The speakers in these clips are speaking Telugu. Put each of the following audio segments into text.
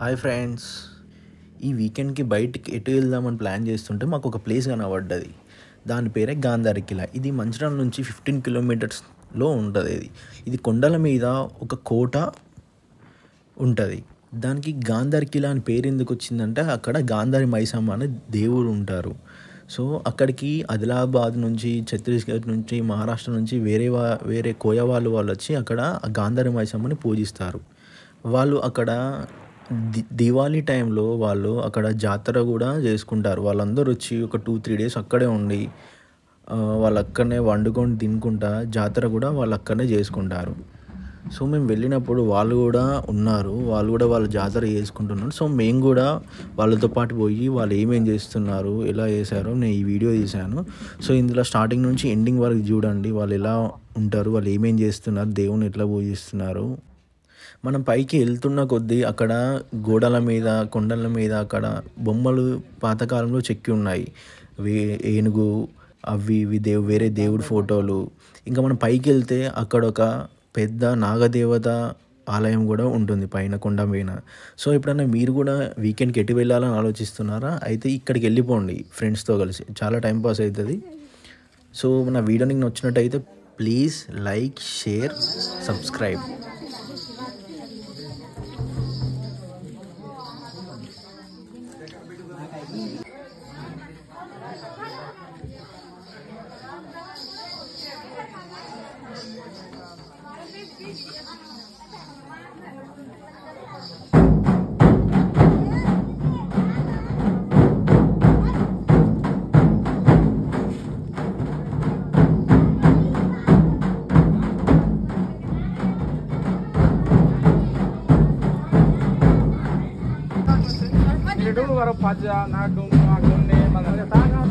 హాయ్ ఫ్రెండ్స్, ఈ వీకెండ్కి బయటికి ఎటు వెళ్దామని ప్లాన్ చేస్తుంటే మాకు ఒక ప్లేస్ కనబడ్డది. దాని పేరే గాంధారి కిలా. ఇది మంచిర్యాల నుంచి 15 కిలోమీటర్స్లో ఉంటుంది. ఇది కొండల మీద ఒక కోట ఉంటుంది. దానికి గాంధారి కిలా అని పేరు ఎందుకు వచ్చిందంటే అక్కడ గాంధారి మైసమ్మ అనే దేవుడు ఉంటారు. సో అక్కడికి ఆదిలాబాద్ నుంచి, ఛత్తీస్గఢ్ నుంచి, మహారాష్ట్ర నుంచి వేరే కోయ వాళ్ళు వచ్చి అక్కడ గాంధారి మైసమ్మని పూజిస్తారు. వాళ్ళు అక్కడ దివాళీ టైంలో వాళ్ళు అక్కడ జాతర కూడా చేసుకుంటారు. వాళ్ళందరూ వచ్చి ఒక 2-3 డేస్ అక్కడే ఉండి వాళ్ళు అక్కడనే వండుకొని తినుకుంటా జాతర కూడా వాళ్ళు అక్కడనే చేసుకుంటారు. సో మేము వెళ్ళినప్పుడు వాళ్ళు కూడా ఉన్నారు. వాళ్ళు కూడా వాళ్ళ జాతర చేసుకుంటున్నారు. సో మేము కూడా వాళ్ళతో పాటు పోయి వాళ్ళు ఏమేం చేస్తున్నారు, ఎలా చేశారో నేను ఈ వీడియో తీశాను. సో ఇందులో స్టార్టింగ్ నుంచి ఎండింగ్ వరకు చూడండి. వాళ్ళు ఎలా ఉంటారు, వాళ్ళు ఏమేం చేస్తున్నారు, దేవుని ఎట్లా పూజిస్తున్నారు. మనం పైకి వెళ్తున్న కొద్దీ అక్కడ గోడల మీద, కొండల మీద అక్కడ బొమ్మలు పాతకాలంలో చెక్కి ఉన్నాయి. ఏనుగు, అవి ఇవి వేరే దేవుడి ఫోటోలు. ఇంకా మనం పైకి వెళ్తే అక్కడ ఒక పెద్ద నాగదేవత ఆలయం కూడా ఉంటుంది పైన కొండ పైన. సో ఎప్పుడన్నా మీరు కూడా వీకెండ్కి ఎటు వెళ్ళాలని ఆలోచిస్తున్నారా? అయితే ఇక్కడికి వెళ్ళిపోండి ఫ్రెండ్స్తో కలిసి, చాలా టైంపాస్ అవుతుంది. సో నా వీడియో నీకు నచ్చినట్టయితే please like, share, subscribe. baru pajak nagum nagum nih makanya tangan.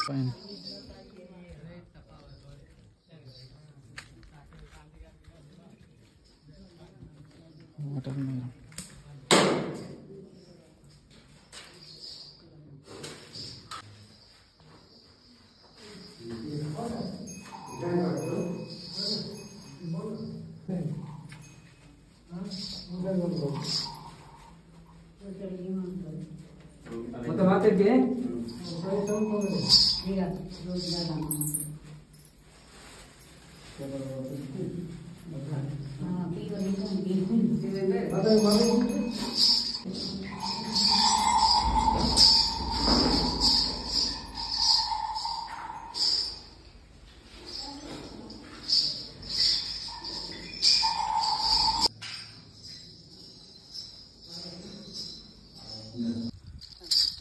పైన వాటర్ ఉన్నాయి. मतलब आते के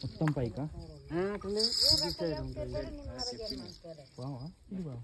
మొత్తం పైకా అట్లే బావా ఇది బావా